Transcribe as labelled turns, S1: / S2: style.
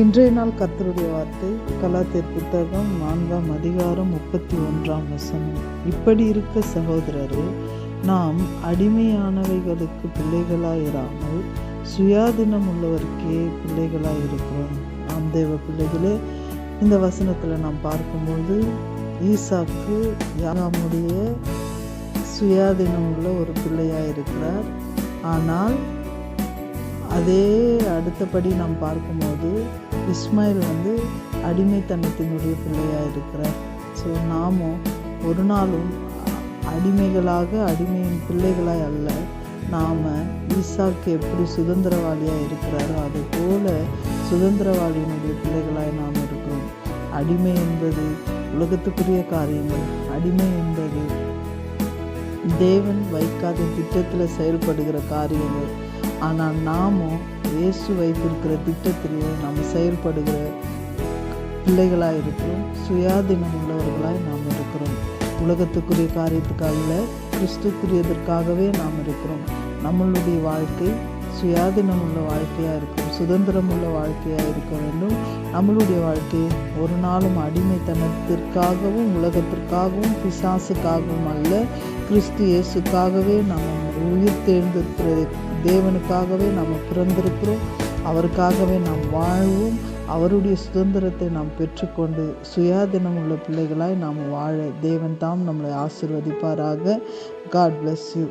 S1: இன்றைய நாள் கர்த்தருடைய வார்த்தை கலாத்தியர் புத்தகம் 4ஆம் அதிகாரம் 31ஆம் வசனம். இப்படி இருக்க சகோதரரே, நாம் அடிமையானவைகளுக்கு பிள்ளைகளாயிராமல் சுயாதீனம் உள்ளவருக்கே பிள்ளைகளாயிருக்கிறோம். நாம் தேவ பிள்ளைகளே, இந்த வசனத்தில் நாம் பார்க்கும்போது ஈசாக்கு யாகாமுடைய சுயாதீனம் உள்ள ஒரு பிள்ளையாயிருக்கிறார். ஆனால் அதே அடுத்தபடி நாம் பார்க்கும்போது இஸ்மாயில் அடிமைத்தனத்தினுடைய பிள்ளையாக இருக்கிறார். ஸோ நாமும் ஒரு நாளும் அடிமையின் பிள்ளைகளாய் அல்ல, நாம் ஈசாக்கு எப்படி சுதந்திரவாளியாக இருக்கிறாரோ அது போல சுதந்திரவாளியினுடைய பிள்ளைகளாய் நாம் இருக்கிறோம். அடிமை என்பது உலகத்துக்குரிய காரியங்கள். அடிமை என்பது தேவன் வைக்காத திட்டத்தில் செயல்படுகிற காரியங்கள். ஆனால் நாமும் இயேசு வைத்திருக்கிற திட்டத்திலே நாம் செயல்படுகிற பிள்ளைகளாக இருக்கிறோம். சுயாதீனம் உள்ளவர்களாய் நாம் இருக்கிறோம். உலகத்துக்குரிய காரியத்துக்கு அல்ல, கிறிஸ்துக்குரியதற்காகவே நாம் இருக்கிறோம். நம்மளுடைய வாழ்க்கை சுயாதீனம் உள்ள வாழ்க்கையாக இருக்கும், சுதந்திரம் உள்ள வாழ்க்கையாக இருக்க வேண்டும். நம்மளுடைய வாழ்க்கை ஒரு நாளும் அடிமைத்தனத்திற்காகவும் உலகத்திற்காகவும் பிசாசுக்காகவும் அல்ல, கிறிஸ்து இயேசுக்காகவே நாம் உயிர் தேர்ந்திருக்கிற தேவனுக்காகவே நாம் பிறந்திருக்கிறோம். அவருக்காகவே நாம் வாழ்வோம். அவருடைய சுதந்திரத்தை நாம் பெற்றுக்கொண்டு சுயாதீனம் உள்ள பிள்ளைகளாய் நாம் வாழ தேவன் தாம் நம்மளை ஆசீர்வதிப்பாராக. God bless you.